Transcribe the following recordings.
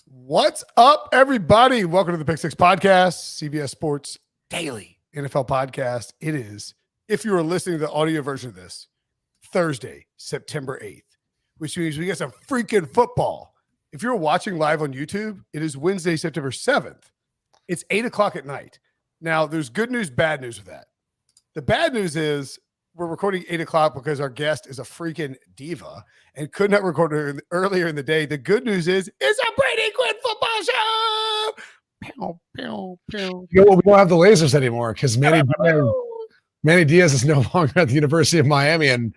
What's up, everybody? Welcome to the Pick Six Podcast, CBS Sports Daily NFL Podcast. It is, if you are listening to the audio version of this, Thursday, September 8th, which means we get some freaking football. If you're watching live on YouTube, it is Wednesday, September 7th. It's 8 o'clock at night. Now, there's good news, bad news with that. The bad news is we're recording 8 o'clock because our guest is a freaking diva and could not record earlier in the day. The good news is it's a Brady Quinn football show. Pew, pew, pew. You know what? We don't have the lasers anymore because Manny Diaz is no longer at the University of Miami, and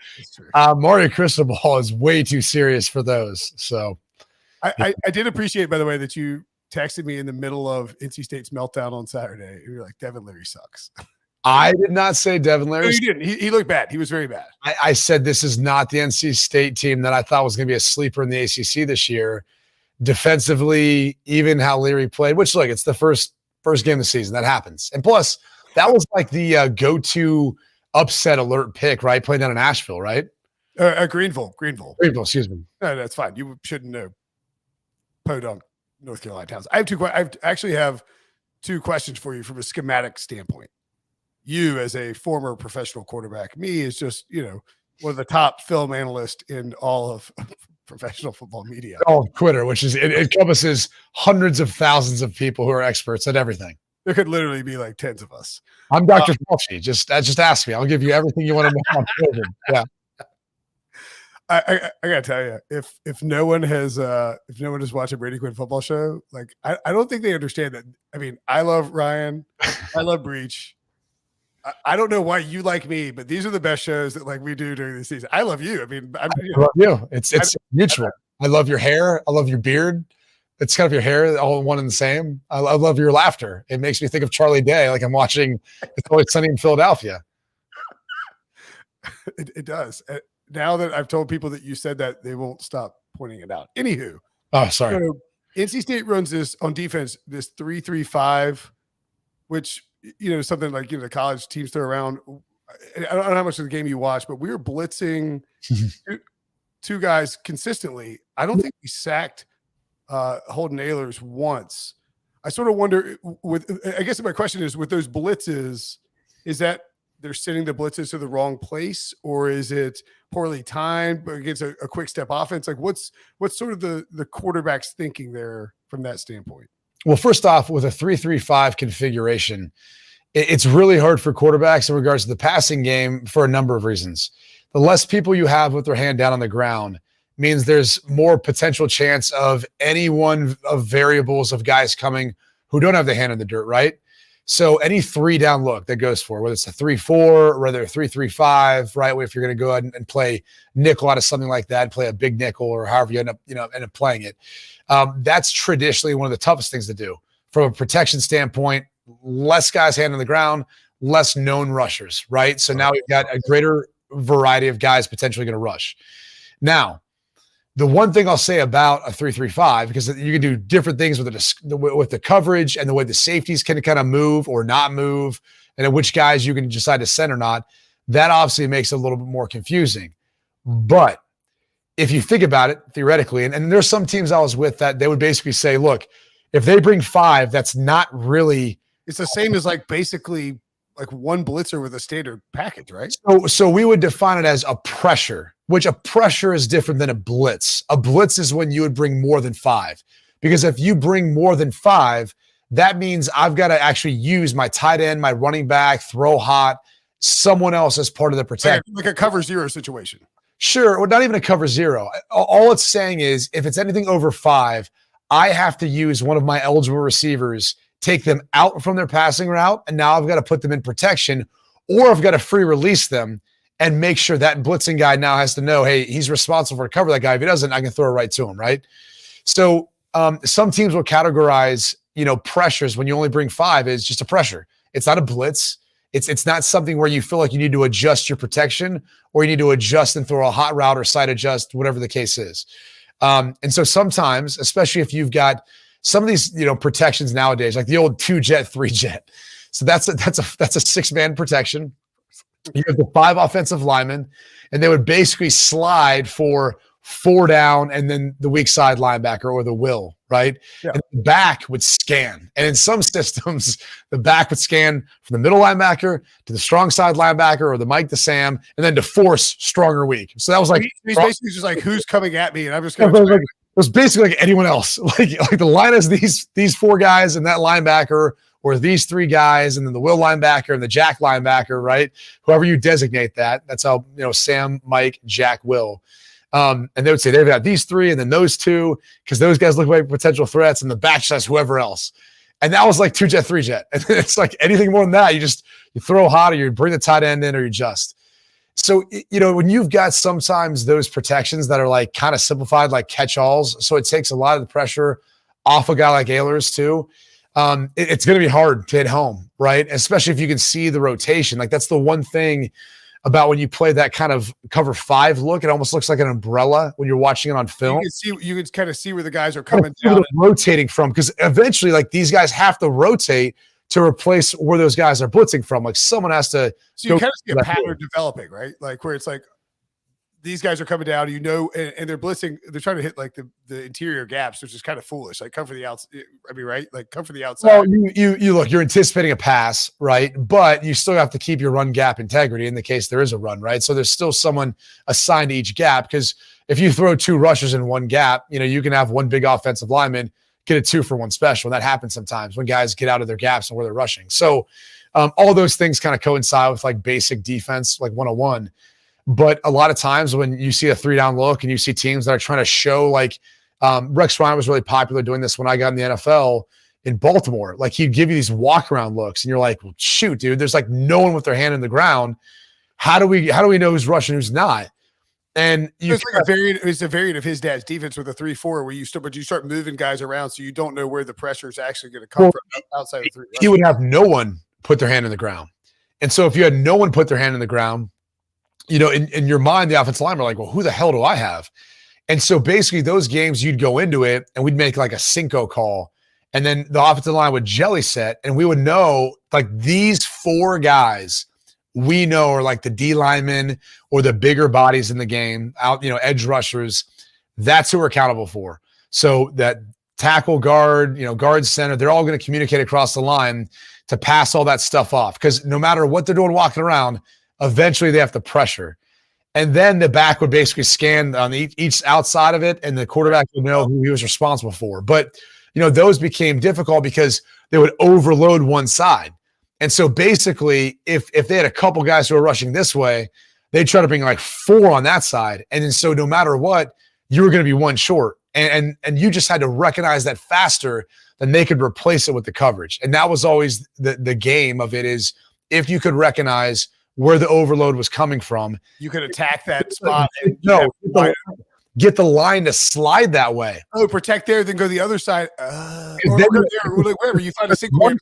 Mario Cristobal is way too serious for those. So I did appreciate, by the way, that you texted me in the middle of NC State's meltdown on Saturday. You were like, Devin Leary sucks. I did not say Devin Leary. No, you didn't. He looked bad. He was very bad. I said this is not the NC State team that I thought was going to be a sleeper in the ACC this year. Defensively, even how Leary played, which, look, it's the first game of the season. That happens. And plus, that was like the go-to upset alert pick, right? Playing down in Asheville, right? Greenville, excuse me. No, that's fine. You shouldn't know Podunk, North Carolina towns. I actually have two questions for you from a schematic standpoint. You as a former professional quarterback, me as just, one of the top film analysts in all of professional football media. Oh, Twitter, which is it encompasses hundreds of thousands of people who are experts at everything. There could literally be like tens of us. I'm Dr. Fauci. Just ask me. I'll give you everything you want to know on COVID. Yeah. I gotta tell you, if no one has watched a Brady Quinn football show, like I don't think they understand that. I mean, I love Ryan, I love Breach. I don't know why you like me, but these are the best shows that like we do during the season. I love you. I mean, I love you. It's mutual. I love your hair. I love your beard. It's kind of your hair all one and the same. I love your laughter. It makes me think of Charlie Day, like I'm watching It's Always Sunny in Philadelphia. It does. Now that I've told people that you said that, they won't stop pointing it out. Anywho. Oh, sorry. So NC State runs this on defense, this 3-3-5, which, something like, the college teams throw around. I don't know how much of the game you watch, but we were blitzing two guys consistently. I don't think we sacked Holden Ahlers once. I sort of wonder I guess my question is, with those blitzes, is that they're sending the blitzes to the wrong place, or is it poorly timed but against a quick step offense? Like what's sort of the quarterback's thinking there from that standpoint? Well, first off, with a 3-3-5 configuration, it's really hard for quarterbacks in regards to the passing game for a number of reasons. The less people you have with their hand down on the ground means there's more potential chance of any one of variables of guys coming who don't have the hand in the dirt, right? So any 3-down look that goes for, whether it's a 3-4 or whether a 3-3-5, right? If you're going to go ahead and play nickel out of something like that, play a big nickel or however you end up playing it. That's traditionally one of the toughest things to do from a protection standpoint. Less guys hand on the ground, less known rushers, right? So now we've got a greater variety of guys potentially going to rush. Now, the one thing I'll say about a 3-3-5, because you can do different things with the coverage and the way the safeties can kind of move or not move, and at which guys you can decide to send or not, that obviously makes it a little bit more confusing. But if you think about it theoretically, and there's some teams I was with that they would basically say, look, if they bring 5, that's not really. It's the same as like basically like one blitzer with a standard package, right? So we would define it as a pressure, which a pressure is different than a blitz. A blitz is when you would bring more than 5. Because if you bring more than 5, that means I've got to actually use my tight end, my running back, throw hot, someone else as part of the protection. Like a cover 0 situation. Sure, or not even a cover 0. All it's saying is if it's anything over 5, I have to use one of my eligible receivers, take them out from their passing route, and now I've got to put them in protection, or I've got to free release them and make sure that blitzing guy now has to know, hey, he's responsible for cover that guy. If he doesn't, I can throw it right to him, right? So some teams will categorize, pressures when you only bring 5 as just a pressure. It's not a blitz. It's not something where you feel like you need to adjust your protection or you need to adjust and throw a hot route or side adjust, whatever the case is. And so sometimes, especially if you've got some of these, protections nowadays, like the old 2-jet, 3-jet. So that's a 6-man protection. You have the 5 offensive linemen, and they would basically slide for 4 down, and then the weak side linebacker or the will, right? Yeah. And the back would scan. And in some systems, the back would scan from the middle linebacker to the strong side linebacker or the Mike to Sam, and then to force strong or weak. So that was like he's basically just like, who's coming at me, and I'm just going to. It was basically like anyone else. Like the line is these 4 guys and that linebacker, or these 3 guys, and then the will linebacker and the Jack linebacker, right? Whoever you designate that. That's how, Sam, Mike, Jack, Will. And they would say they've got these 3 and then those 2, because those guys look like potential threats, and the back says whoever else. And that was like 2-jet, 3-jet. And it's like anything more than that, you throw hot, or you bring the tight end in, or you just. So, when you've got sometimes those protections that are like kind of simplified, like catch-alls, so it takes a lot of the pressure off a guy like Ehlers too. It's going to be hard to hit home, right? Especially if you can see the rotation. Like that's the one thing about when you play that kind of cover 5 look. It almost looks like an umbrella when you're watching it on film. You can kind of see where the guys are coming down, rotating from, because eventually, like these guys have to rotate to replace where those guys are blitzing from. Like someone has to. So you kind of see a pattern developing, right? Like where it's like these guys are coming down, and they're blitzing. They're trying to hit like the interior gaps, which is kind of foolish. Like come for the outside. I mean, right? Like come for the outside. Well, you look. You're anticipating a pass, right? But you still have to keep your run gap integrity in the case there is a run, right? So there's still someone assigned to each gap, because if you throw 2 rushers in one gap, you can have one big offensive lineman get a 2 for 1 special. And that happens sometimes when guys get out of their gaps and where they're rushing. So all those things kind of coincide with like basic defense, like 101. But a lot of times when you see a 3-down look and you see teams that are trying to show, like Rex Ryan was really popular doing this when I got in the NFL in Baltimore. Like he'd give you these walk around looks and you're like, well, shoot, dude, there's like no one with their hand in the ground. How do we know who's rushing, who's not? And it's like a variant of his dad's defense with a 3-4, where you start moving guys around, so you don't know where the pressure is actually going to come from outside of 3. He would have no one put their hand in the ground, and so if you had no one put their hand in the ground, in your mind, the offensive linemen are like, well, who the hell do I have? And so basically, those games you'd go into it, and we'd make like a Cinco call, and then the offensive line would jelly set, and we would know like these 4 guys. We know are like the D linemen or the bigger bodies in the game, edge rushers. That's who we're accountable for. So that tackle, guard, guard, center, they're all going to communicate across the line to pass all that stuff off. Because no matter what they're doing walking around, eventually they have to pressure. And then the back would basically scan on each outside of it, and the quarterback would know who he was responsible for. But, those became difficult because they would overload one side. And so basically, if they had a couple guys who were rushing this way, they'd try to bring like 4 on that side. And then so no matter what, you were going to be 1 short. And you just had to recognize that faster than they could replace it with the coverage. And that was always the game of it, is if you could recognize where the overload was coming from, you could attack that spot. And get the line to slide that way. Oh, protect there, then go the other side. Or wherever you find a single.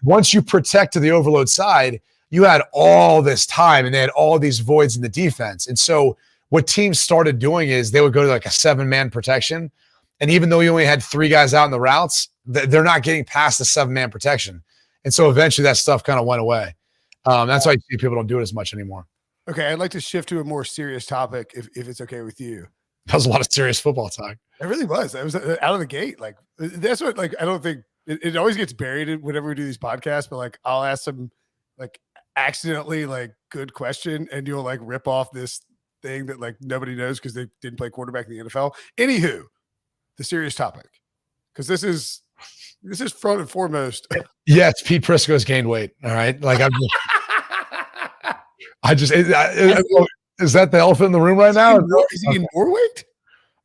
Once you protect to the overload side, you had all this time, and they had all these voids in the defense. And so what teams started doing is they would go to like a 7-man protection. And even though you only had 3 guys out in the routes, they're not getting past the 7-man protection. And so eventually that stuff kind of went away. That's why you see people don't do it as much anymore. Okay, I'd like to shift to a more serious topic, if it's okay with you. That was a lot of serious football talk. It really was. It was out of the gate. Like that's what. Like I don't think it always gets buried whenever we do these podcasts. But like I'll ask some like accidentally like good question, and you'll like rip off this thing that like nobody knows because they didn't play quarterback in the NFL. Anywho, the serious topic, because this is front and foremost. Yes, Pete Prisco's gained weight. All right, like is that the elephant in the room right now? Is he in more weight?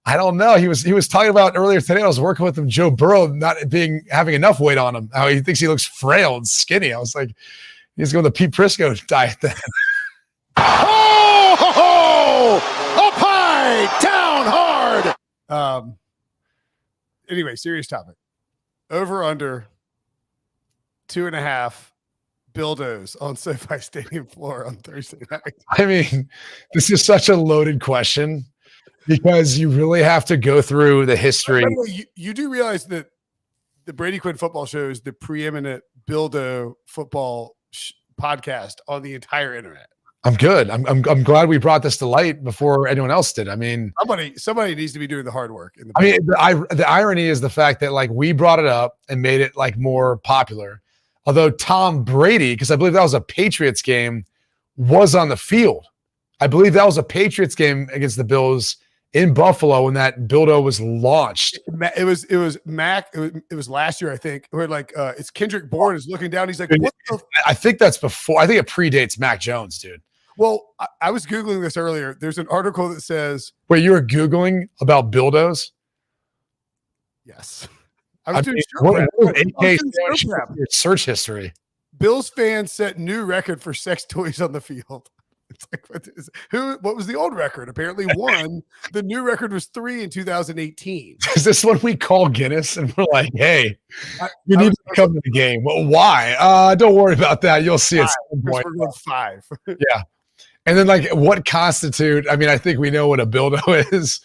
I don't know. He was talking about earlier today. I was working with him, Joe Burrow not having enough weight on him. How he thinks he looks frail and skinny. I was like, he's going the Pete Prisco diet then. Up high, down hard. Anyway, serious topic. Over under 2.5 Bildos on SoFi Stadium floor on Thursday night. I mean, this is such a loaded question because you really have to go through the history. You do realize that the Brady Quinn football show is the preeminent Bildo football podcast on the entire internet. I'm good. I'm glad we brought this to light before anyone else did. I mean, somebody needs to be doing the hard work. The irony is the fact that like we brought it up and made it like more popular. Although Tom Brady, because I believe that was a Patriots game, was on the field. I believe that was a Patriots game against the Bills in Buffalo when that Buildo was launched. It was last year, I think, where like it's Kendrick Bourne is looking down. He's like, what the I think that's before. I think it predates Mac Jones, dude. Well, I was Googling this earlier. There's an article that says, wait, you were Googling about Buildos? Yes. I was doing search history. Bills fans set new record for sex toys on the field. It's like, what was the old record? Apparently one. The new record was 3 in 2018. Is this what we call Guinness? And we're like, hey, you need to come to the game. Well, why? Don't worry about that. You'll see it. We're going 5. Yeah. And then like what constitute, I mean, I think we know what a Buildo is,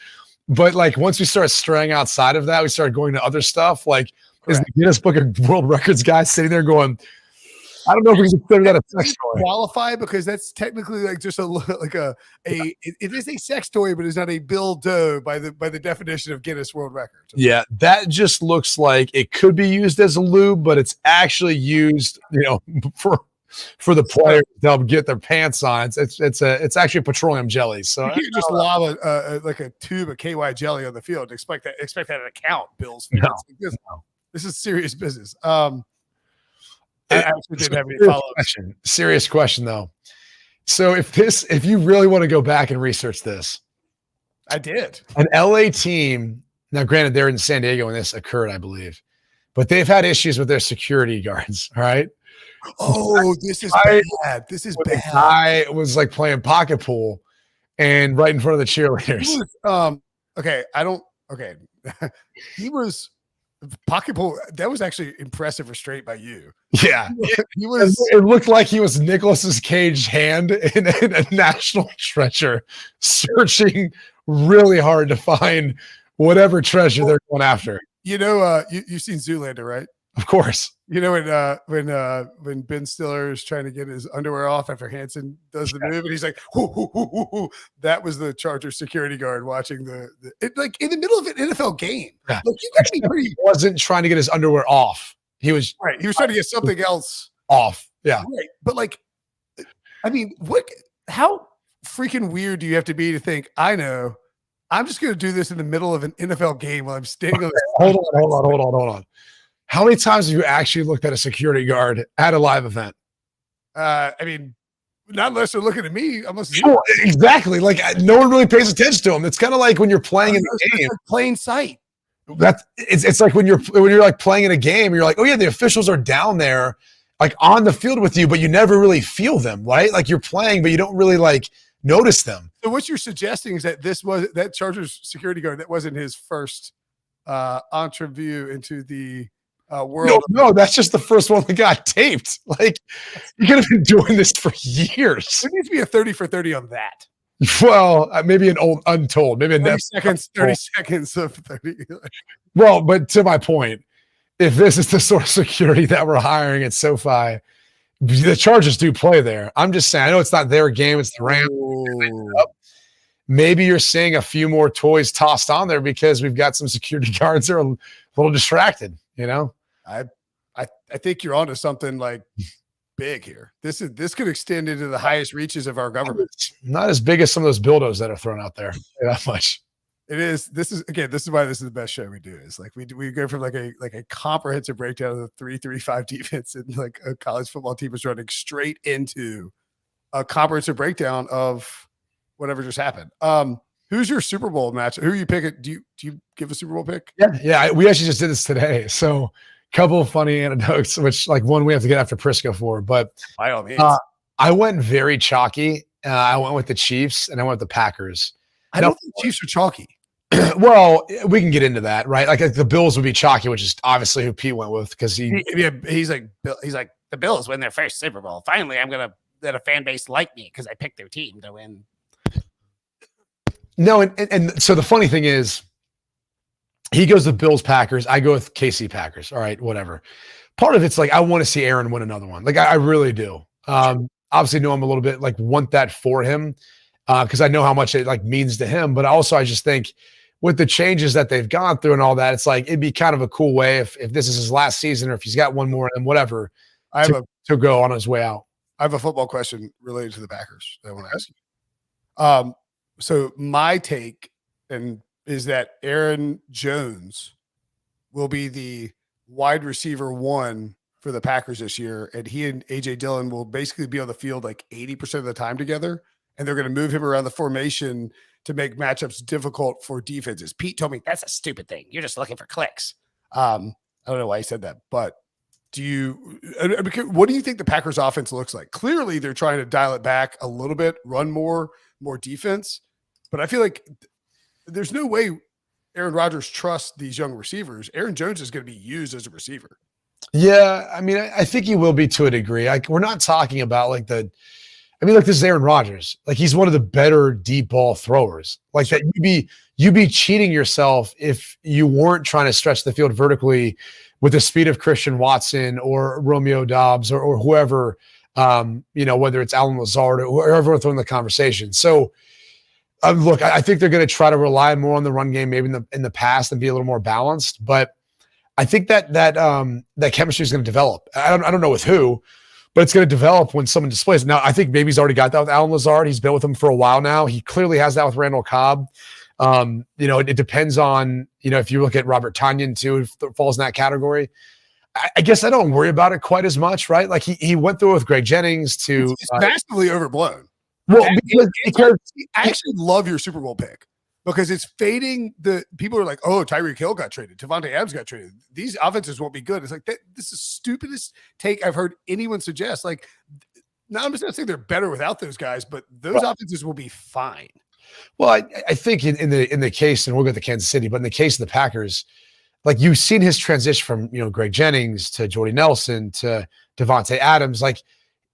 but like once we start straying outside of that, we start going to other stuff. Like is the Guinness Book of World Records guy sitting there going, I don't know if we can consider that a sex toy. Qualify because that's technically like just it is a sex toy, but it's not a Buildo by the definition of Guinness World Records. Yeah, that just looks like it could be used as a lube, but it's actually used, for the players to help get their pants on. It's actually petroleum jelly. So you just lob like a tube of KY jelly on the field and expect that to count, Bills fans. This is serious business. I actually didn't have any follow-ups. Serious question though. So if you really want to go back and research this, I did. An LA team, now granted they're in San Diego when this occurred, I believe, but they've had issues with their security guards. All right. Oh, this is bad. This is bad. I was like playing pocket pool and right in front of the cheerleaders. He was pocket pool. That was actually impressive restraint by you. Yeah. He was. It looked like he was Nicolas's caged hand in a national treasure, searching really hard to find whatever treasure they're going after. You've seen Zoolander, right? Of course. When Ben Stiller is trying to get his underwear off after Hansen does the move, and he's like, hoo, hoo, hoo, hoo, hoo. That was the Chargers security guard watching like in the middle of an NFL game. Yeah. Like, you got to be pretty. He wasn't trying to get his underwear off. He was right. He was trying to get something else off. Yeah. Right. But like, I mean, how freaking weird do you have to be to think, I know, I'm just going to do this in the middle of an NFL game while I'm standing on this. Hold on. How many times have you actually looked at a security guard at a live event? I mean, not unless they're looking at me. Exactly. Like no one really pays attention to them. It's kind of like when you're playing in the game. Like plain sight. It's like when you're like playing in a game, you're like, oh yeah, the officials are down there, like on the field with you, but you never really feel them, right? Like you're playing, but you don't really like notice them. So what you're suggesting is that that Chargers security guard that wasn't his first entrevue into the world. No, that's just the first one that got taped. Like you could have been doing this for years. There needs to be a 30 for 30 on that. Well, maybe an old untold, maybe 30 seconds of 30. Well, but to my point, if this is the sort of security that we're hiring at SoFi, the Chargers do play there. I'm just saying, I know it's not their game, it's the Rams. Maybe you're seeing a few more toys tossed on there because we've got some security guards that are a little distracted, I think you're onto something like big here. This could extend into the highest reaches of our government. Not as big as some of those Buildos that are thrown out there. That much. It is. This is why this is the best show we do. Is like we go from like a comprehensive breakdown of the 3-3-5 defense and like a college football team is running straight into a comprehensive breakdown of whatever just happened. Who's your Super Bowl match? Who are you picking? Do you give a Super Bowl pick? Yeah. We actually just did this today. So couple of funny anecdotes, which like one we have to get after Prisco for, but by all means. I went very chalky. I went with the Chiefs and I went with the Packers. I don't think the Chiefs are chalky. Well, we can get into that, right? Like the Bills would be chalky, which is obviously who Pete went with because he's like the Bills win their first Super Bowl. Finally, I'm gonna let a fan base like me because I picked their team to win. No, and so the funny thing is, he goes with Bills Packers. I go with KC Packers. All right, whatever. Part of it's like I want to see Aaron win another one. Like I really do. I obviously know him a little bit, like want that for him because I know how much it like means to him. But also I just think with the changes that they've gone through and all that, it's like it'd be kind of a cool way if this is his last season or if he's got one more and whatever to go on his way out. I have a football question related to the Packers that I want to ask you. So my take is that Aaron Jones will be the wide receiver 1 for the Packers this year, and he and AJ Dillon will basically be on the field like 80% of the time together, and they're going to move him around the formation to make matchups difficult for defenses. Pete told me That's a stupid thing. You're just looking for clicks. I don't know why he said that, but what do you think the Packers offense looks like? Clearly they're trying to dial it back a little bit, run more defense, but I feel like there's no way Aaron Rodgers trusts these young receivers. Aaron Jones is going to be used as a receiver. Yeah, I mean, I think he will be to a degree. Like, we're not talking about like this is Aaron Rodgers. Like, he's one of the better deep ball throwers. Like that, you'd be cheating yourself if you weren't trying to stretch the field vertically with the speed of Christian Watson or Romeo Doubs or whoever, whether it's Alan Lazard or whoever throwing the conversation. So, look, I think they're going to try to rely more on the run game, maybe in the past, and be a little more balanced. But I think that chemistry is going to develop. I don't know with who, but it's going to develop when someone displays. Now, I think maybe he's already got that with Alan Lazard. He's been with him for a while now. He clearly has that with Randall Cobb. It depends on, if you look at Robert Tonyan too, if it falls in that category. I guess I don't worry about it quite as much, right? Like he went through it with Greg Jennings too. It's massively overblown. Well, because I actually love your Super Bowl pick because it's fading. The people are like, "Oh, Tyreek Hill got traded. Devontae Adams got traded. These offenses won't be good." It's like this is the stupidest take I've heard anyone suggest. Like, now I'm just not saying they're better without those guys, but those offenses will be fine. Well, I think in the case, and we'll get to Kansas City, but in the case of the Packers, like you've seen his transition from Greg Jennings to Jordy Nelson to Devontae Adams, like.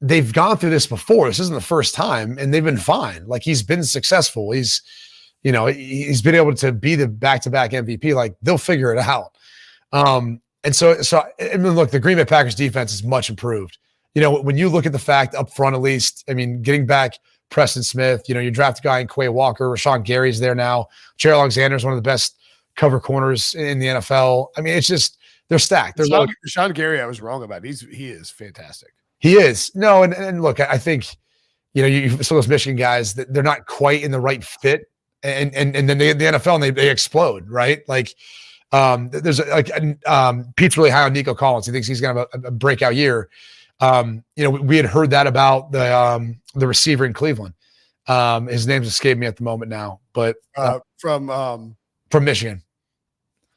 They've gone through this before. This isn't the first time, and they've been fine. Like he's been successful. He's been able to be the back-to-back MVP. Like they'll figure it out. And so I mean, look, the Green Bay Packers defense is much improved. When you look at the fact up front, at least, I mean, getting back Preston Smith, you draft a guy in Quay Walker, Rashawn Gary's there now. Jerry Alexander is one of the best cover corners in the NFL. I mean, it's just they're stacked. Rashawn Gary, I was wrong about. He is fantastic. He is. No, and look, I think, some of those Michigan guys, that they're not quite in the right fit, and then they get the NFL and they explode, right? Like, there's Pete's really high on Nico Collins. He thinks he's going to have a breakout year. We had heard that about the receiver in Cleveland. His name's escaped me at the moment now, but from Michigan.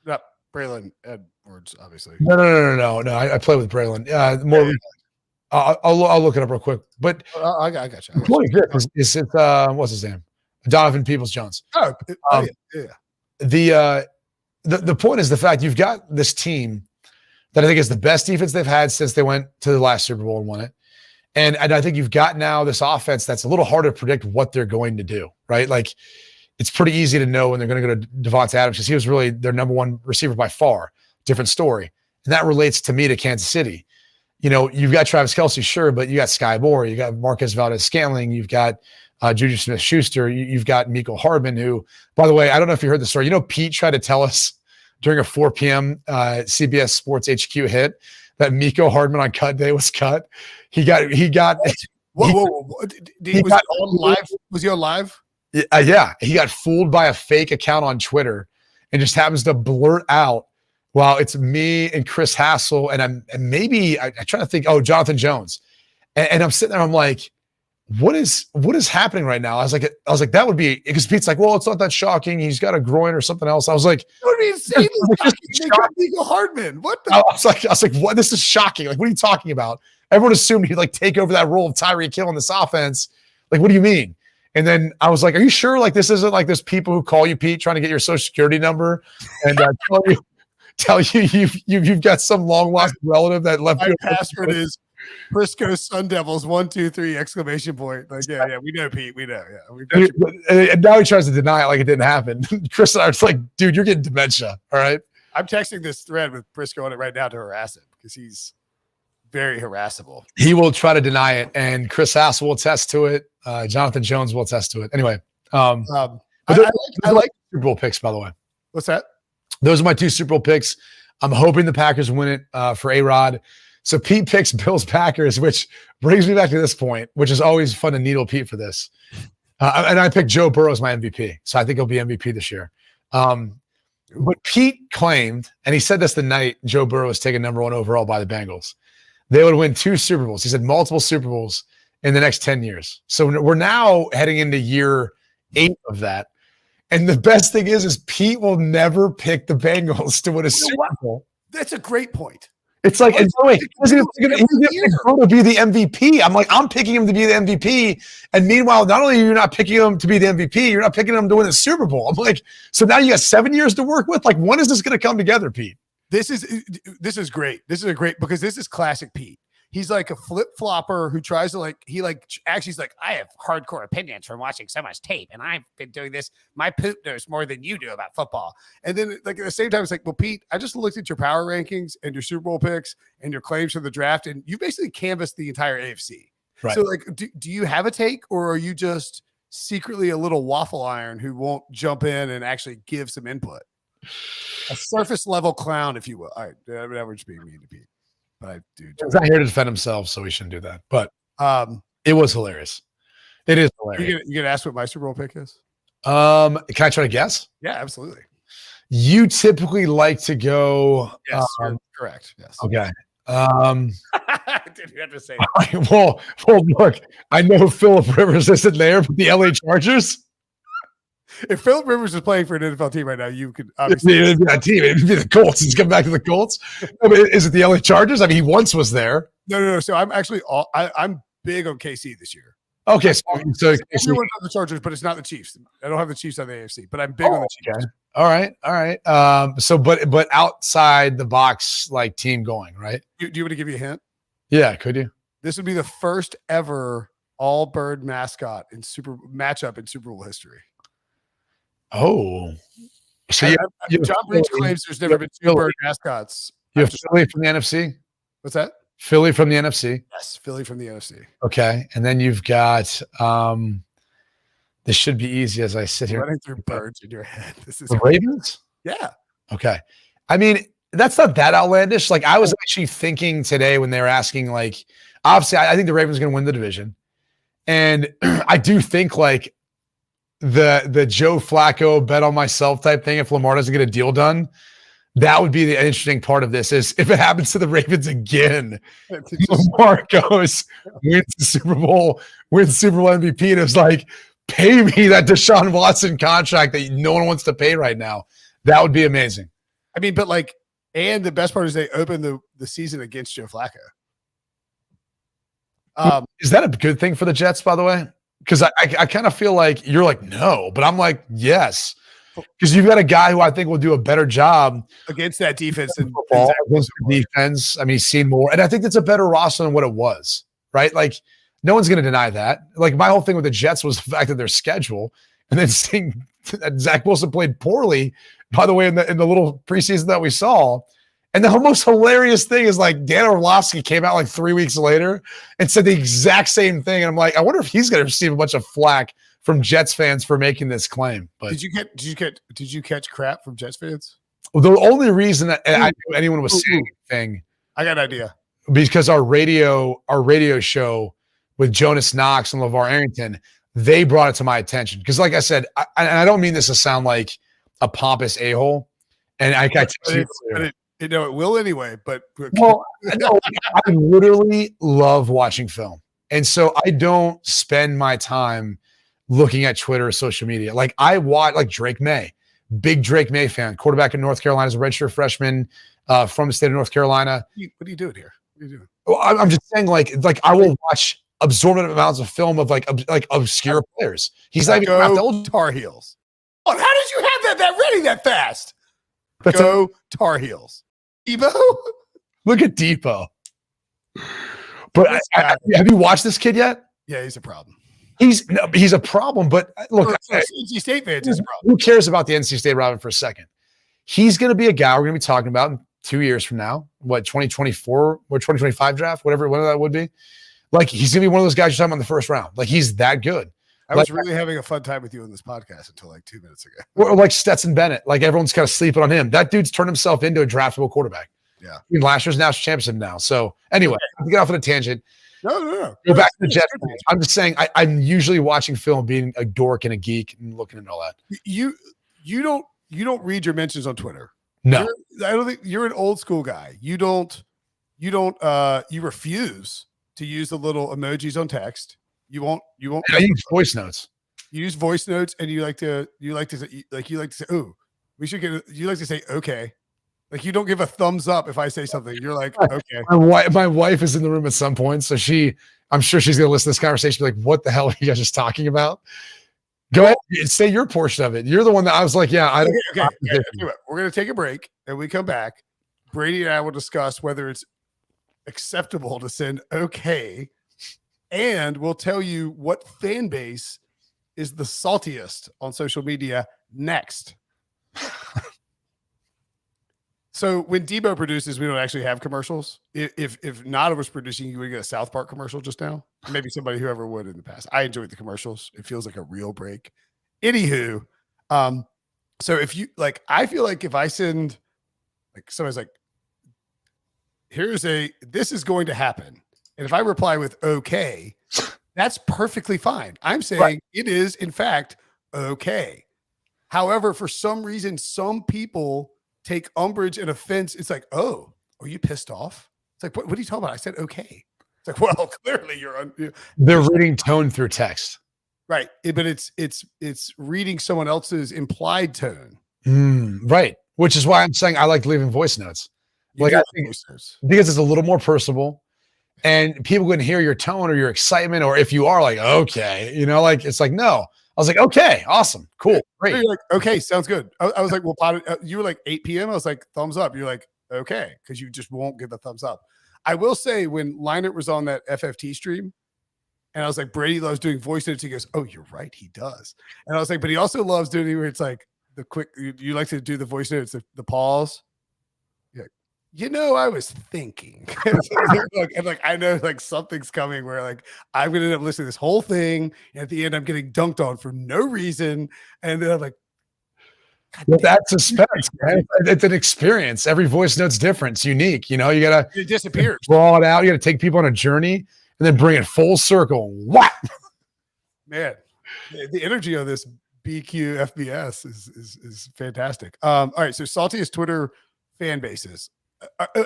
Not Braylon Edwards, obviously. No. I play with Braylon. More. I'll look it up real quick, but I got you. The point is what's his name? Donovan Peoples-Jones. Yeah. The point is the fact you've got this team that I think is the best defense they've had since they went to the last Super Bowl and won it, and I think you've got now this offense that's a little harder to predict what they're going to do, right? Like it's pretty easy to know when they're going to go to Devontae Adams because he was really their number one receiver by far. Different story, and that relates to me to Kansas City. You've got Travis Kelce, sure, but you got Sky Moore, you got Marquez Valdez-Scantling, you've got Juju Smith-Schuster, you've got Mecole Hardman, who, by the way, I don't know if you heard the story. Pete tried to tell us during a 4 p.m. CBS Sports HQ hit that Mecole Hardman on cut day was cut. He got. Whoa. Was he on live? Yeah. He got fooled by a fake account on Twitter and just happens to blurt out, well, it's me and Chris Hassel, and I'm trying to think. Oh, Jonathan Jones, and I'm sitting there. I'm like, what is happening right now? I was like, that would be because Pete's like, well, it's not that shocking. He's got a groin or something else. I was like, what do you say? Mecole Hardman. What the? I was like, what? This is shocking. Like, what are you talking about? Everyone assumed he'd like take over that role of Tyreek Hill in this offense. Like, what do you mean? And then I was like, are you sure? Like, this isn't like there's people who call you, Pete, trying to get your social security number and tell you you've got some long lost relative that left. My password is Briscoe Sun Devils 1 2 3 exclamation point. Like, yeah, we know, Pete. We know. Yeah, and now he tries to deny it like it didn't happen. Chris and I was like, dude, you're getting dementia. All right. I'm texting this thread with Briscoe on it right now to harass him because he's very harassable. He will try to deny it, and Chris Hass will attest to it. Jonathan Jones will attest to it. Anyway, I like Super Bowl picks, by the way. What's that? Those are my 2 Super Bowl picks. I'm hoping the Packers win it for A-Rod. So Pete picks Bills Packers, which brings me back to this point, which is always fun to needle Pete for this. And I picked Joe Burrow as my MVP. So I think he'll be MVP this year. But Pete claimed, and he said this the night Joe Burrow was taken number 1 overall by the Bengals, they would win 2 Super Bowls. He said multiple Super Bowls in the next 10 years. So we're now heading into year 8 of that. And the best thing is Pete will never pick the Bengals to win a Super Bowl. That's a great point. It's like, and so wait, he's going to be the MVP. I'm like, I'm picking him to be the MVP. And meanwhile, not only are you not picking him to be the MVP, you're not picking him to win the Super Bowl. I'm like, so now you got 7 years to work with? Like, when is this going to come together, Pete? This is great. This is a great, because this is classic Pete. He's like a flip-flopper who tries to actually he's like, I have hardcore opinions from watching so much tape, and I've been doing this. My poop knows more than you do about football. And then like at the same time, it's like, well, Pete, I just looked at your power rankings and your Super Bowl picks and your claims for the draft, and you basically canvassed the entire AFC. Right. So like, do you have a take, or are you just secretly a little waffle iron who won't jump in and actually give some input? A surface level clown, if you will. All right, that was just being mean to Pete. But he's not here to defend himself, so he shouldn't do that. But it was hilarious. It is hilarious. You gonna ask what my Super Bowl pick is? Can I try to guess? Yeah, absolutely. You typically like to go. Yes, correct. Yes. Okay. Did you have to say? Well, look. I know Phillip Rivers isn't there, but the LA Chargers. If Phillip Rivers is playing for an NFL team right now, you could obviously it'd be that team. It'd be the Colts. He's coming back to the Colts. I mean, is it the LA Chargers? I mean, he once was there. No. So I'm actually I'm big on KC this year. Okay, so everyone's on the Chargers, but it's not the Chiefs. I don't have the Chiefs on the AFC, but I'm big on the Chiefs. Okay. All right. So, but outside the box, like team going, right? Do you want to give you a hint? Yeah, could you? This would be the first ever all bird mascot in matchup in Super Bowl history. Oh, so John Breach claims there's never been 2 bird mascots. You have Philly from the NFC? What's that? Philly from the NFC? Yes, Philly from the NFC. Okay. And then you've got, this should be easy as I sit here. Running through birds in your head. This is the Ravens? Yeah. Okay. I mean, that's not that outlandish. Like, I was actually thinking today when they were asking, like, obviously, I think the Ravens are going to win the division. And I do think, like, the Joe Flacco bet on myself type thing, if Lamar doesn't get a deal done, that would be the interesting part of this, is if it happens to the Ravens again, Lamar goes, wins the Super Bowl MVP, and it's like, pay me that Deshaun Watson contract that no one wants to pay right now. That would be amazing. I mean, but like, and the best part is they open the season against Joe Flacco. Is that a good thing for the Jets, by the way? Because I kind of feel like you're like, no, but I'm like, yes. Because you've got a guy who I think will do a better job against that defense than against the defense. I mean, he's seen more. And I think that's a better roster than what it was, right? Like, no one's going to deny that. Like, my whole thing with the Jets was the fact that their schedule, and then seeing that Zach Wilson played poorly, by the way, in the little preseason that we saw. And the most hilarious thing is, like, Dan Orlovsky came out like 3 weeks later and said the exact same thing. And I'm like, I wonder if he's going to receive a bunch of flack from Jets fans for making this claim. But did you catch crap from Jets fans? Well, the only reason that I knew anyone was saying anything, I got an idea, because our radio show with Jonas Knox and LeVar Arrington, they brought it to my attention. Because, like I said, I don't mean this to sound like a pompous a-hole, and it will anyway. But well, I literally love watching film, and so I don't spend my time looking at Twitter or social media. Like, I watch, like, Drake May, big Drake May fan, quarterback in North Carolina, is a redshirt freshman from the state of North Carolina. What are you doing here? What are you doing? Well, I'm just saying, like I will watch absorbent amounts of film of like obscure players. He's not even go Tar Heels. Oh, how did you have that ready that fast? Go Tar Heels. Debo? Look at Depot. But have you watched this kid yet? Yeah, he's a problem. He's a problem, but look, NC State fans is a problem. Who cares about the NC State rival for a second? He's going to be a guy we're going to be talking about in 2 years from now, 2024 or 2025 draft, whatever that would be. Like, he's gonna be one of those guys you're talking about in the first round. Like, he's that good. I was really having a fun time with you on this podcast until like 2 minutes ago. Or like Stetson Bennett. Like, everyone's kind of sleeping on him. That dude's turned himself into a draftable quarterback. Yeah. I mean, last year's national championship now. So anyway, to get off on a tangent. No. Go back to the Jets. I'm just saying I'm usually watching film, being a dork and a geek and looking at all that. You don't read your mentions on Twitter. No. I don't think you're an old school guy. You refuse to use the little emojis on text. You won't. I use voice notes. You use voice notes, and you like to say, "Ooh, we should get." You like to say, "Okay," like you don't give a thumbs up if I say something. You're like, "Okay." My wife is in the room at some point, so I'm sure she's gonna listen to this conversation. Be like, what the hell are you guys just talking about? Go ahead, say your portion of it. You're the one that I was like, yeah, I don't. Okay. We're gonna take a break, and we come back. Brady and I will discuss whether it's acceptable to send "okay," and we'll tell you what fan base is the saltiest on social media next. So when Debo produces, we don't actually have commercials. If Nada was producing, you would get a South Park commercial just now. Maybe somebody whoever would in the past. I enjoyed the commercials. It feels like a real break. Anywho, so if you like, I feel like if I send like somebody's like, this is going to happen. And if I reply with "okay," that's perfectly fine. I'm saying It is, in fact, okay. However, for some reason, some people take umbrage and offense. It's like, "Oh, are you pissed off?" It's like, what are you talking about? I said "okay." It's like, well, clearly they're reading tone through text. Right. But it's reading someone else's implied tone. Right. Which is why I'm saying I like leaving voice notes. I think because it's a little more personable. And people can hear your tone or your excitement, or if you are like, okay, it's like, no. I was like, okay, awesome, cool, great. You're like, okay, sounds good. I was like, well, you were like 8 p.m. I was like, thumbs up. You're like, okay, because you just won't give the thumbs up. I will say when Leinert was on that FFT stream, and I was like, Brady loves doing voice notes. He goes, oh, you're right, he does. And I was like, but he also loves doing it where it's like the quick, you like to do the voice notes, the pause. I was thinking, and I know like something's coming where like I'm gonna end up listening to this whole thing, and at the end I'm getting dunked on for no reason, and then I'm like, that's suspense, man. It's an experience. Every voice note's different. It's unique. You gotta it disappears, draw it out. You gotta take people on a journey and then bring it full circle. What, man? The energy of this BQ FBS is fantastic. All right, so saltiest Twitter fan bases.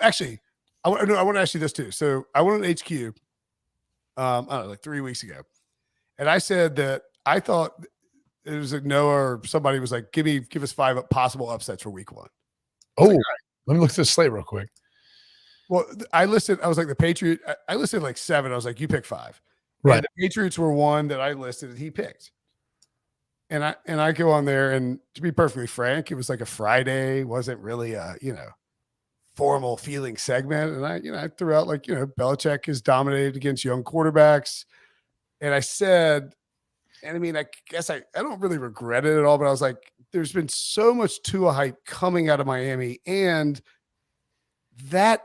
Actually, I want to ask you this too. So I went on HQ, I don't know, like 3 weeks ago, and I said that I thought it was like Noah or somebody was like, give us 5 possible upsets for week 1. Oh, like, let me look at this slate real quick. Well, I was like the Patriot. I listed like 7. I was like, you pick 5. Right. And the Patriots were one that I listed that he picked. And I go on there, and to be perfectly frank, it was like a Friday, wasn't really a, formal feeling segment. And I threw out like, Belichick is dominated against young quarterbacks. And I said, and I mean, I guess I don't really regret it at all, but I was like, there's been so much Tua hype coming out of Miami, and that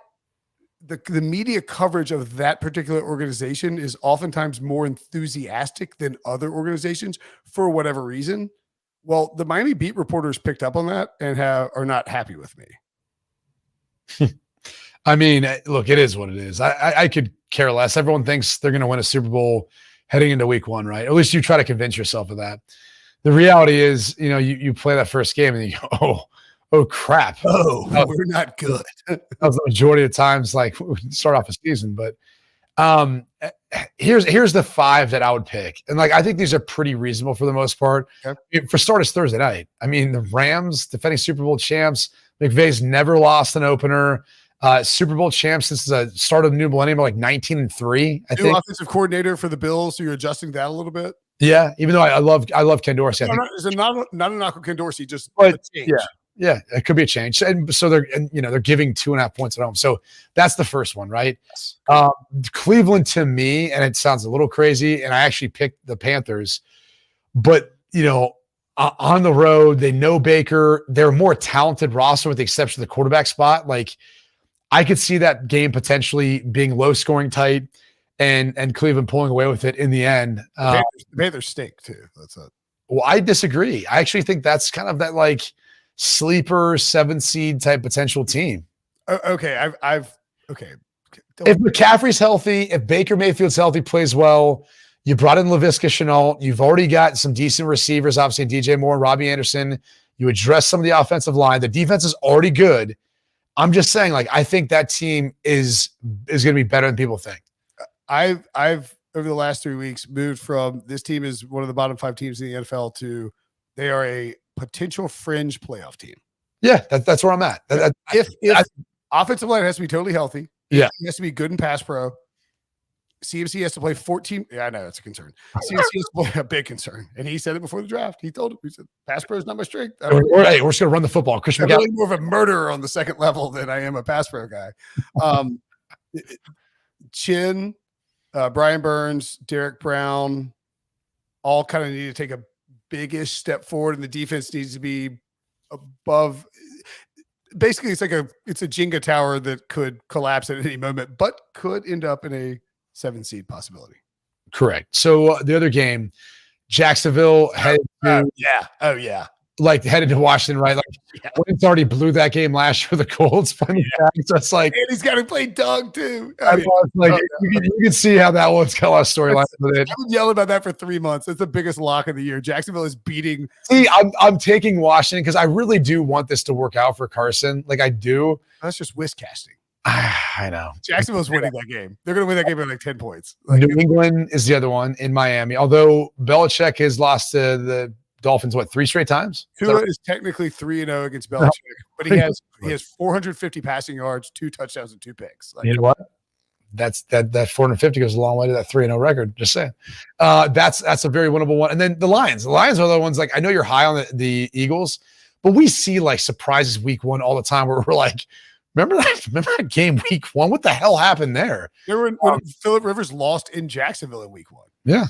the media coverage of that particular organization is oftentimes more enthusiastic than other organizations for whatever reason. Well, the Miami beat reporters picked up on that and are not happy with me. I mean, look, it is what it is. I could care less. Everyone thinks they're going to win a Super Bowl heading into week 1, right? At least you try to convince yourself of that. The reality is, you play that first game and you go, oh crap. Oh, we're not good. That was the majority of times, like, we start off a season. But here's the 5 that I would pick. And like, I think these are pretty reasonable for the most part. Okay. For starters, Thursday night. I mean, the Rams, defending Super Bowl champs, McVay's never lost an opener. Super Bowl champs since the start of the new millennium, like 19-3. I think. Offensive coordinator for the Bills, so you're adjusting that a little bit. Yeah, even though I love Ken Dorsey. Not a knock on Ken Dorsey, just a change. Yeah, it could be a change. And so they're giving 2.5 points at home. So that's the first one, right? Cleveland to me, and it sounds a little crazy, and I actually picked the Panthers, but on the road. They know Baker. They're a more talented roster with the exception of the quarterback spot. Like, I could see that game potentially being low scoring tight and Cleveland pulling away with it in the end. The Panthers stink too. That's it. Well, I disagree. I actually think that's kind of that like sleeper 7 seed type potential team. Okay. Okay. If McCaffrey's healthy, if Baker Mayfield's healthy, plays well, you brought in Laviska Shenault. You've already got some decent receivers, obviously DJ Moore and Robbie Anderson. You address some of the offensive line. The defense is already good. I'm just saying, like, I think that team is going to be better than people think. I've over the last 3 weeks moved from this team is one of the bottom 5 teams in the NFL to they are a potential fringe playoff team. Yeah, that's where I'm at. If offensive line has to be totally healthy, yeah, it has to be good in pass pro. CMC has to play 14. Yeah, I know it's a concern. CMC has to play a big concern, and he said it before the draft. He told him, he said, "Pass pro is not my strength. We're just going to run the football." Christian I'm really more of a murderer on the second level than I am a pass pro guy. Chin, Brian Burns, Derek Brown, all kind of need to take a biggish step forward, and the defense needs to be above. Basically, it's a Jenga tower that could collapse at any moment, but could end up in a 7 seed possibility. Correct. So the other game, Jacksonville headed to Washington, right? Like Wentz already blew that game last year with the Colts. So it's like, and he's got to play Doug too. You can see how that one's got a lot of storylines with it. I've been yelling about that for 3 months. It's the biggest lock of the year. Jacksonville is beating. See, I'm taking Washington because I really do want this to work out for Carson. Like I do. That's just whisk casting. I know. Jacksonville's winning that game. They're going to win that game by like 10 points. New England is the other one in Miami. Although Belichick has lost to the Dolphins, 3 straight times? Tua is technically 3-0 against Belichick, but he has 450 passing yards, 2 touchdowns, and 2 picks. You know what? That 450 goes a long way to that 3-0 record. Just saying. That's a very winnable one. And then the Lions. The Lions are the ones like I know you're high on the Eagles, but we see like surprises week 1 all the time where we're like, remember that game week 1? What the hell happened there? When Phillip Rivers lost in Jacksonville in week 1. Yeah.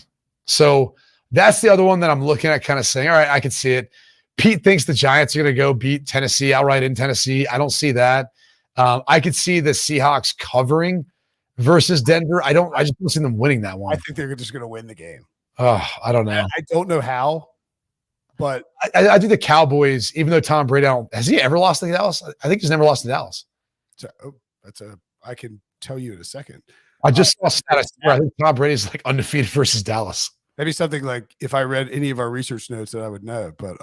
So that's the other one that I'm looking at kind of saying, all right, I can see it. Pete thinks the Giants are going to go beat Tennessee outright in Tennessee. I don't see that. I could see the Seahawks covering versus Denver. I just don't see them winning that one. I think they're just going to win the game. Oh, I don't know. I don't know how, but I think the Cowboys, even though Tom Brady, has he ever lost to Dallas? I think he's never lost to Dallas. I can tell you in a second. I just saw a status where I think Tom Brady's like undefeated versus Dallas. Maybe something like if I read any of our research notes that I would know, but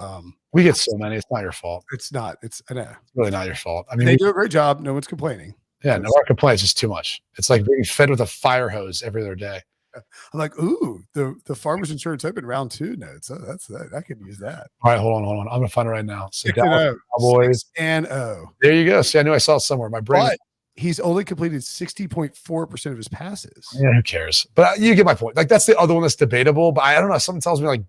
we get so many. It's not your fault. It's not. I know. It's really not your fault. I mean, they do a great job. No one's complaining. Yeah, no one complains. It's too much. It's like being fed with a fire hose every other day. I'm like, ooh, the Farmers Insurance Open round 2 notes. That's that. I could use that. All right, hold on. I'm gonna find it right now. So Cowboys 6-0. There you go. See, I knew I saw it somewhere. My brain. But he's only completed 60.4% of his passes. Yeah, who cares? But you get my point. Like that's the other one that's debatable. But I don't know. Something tells me like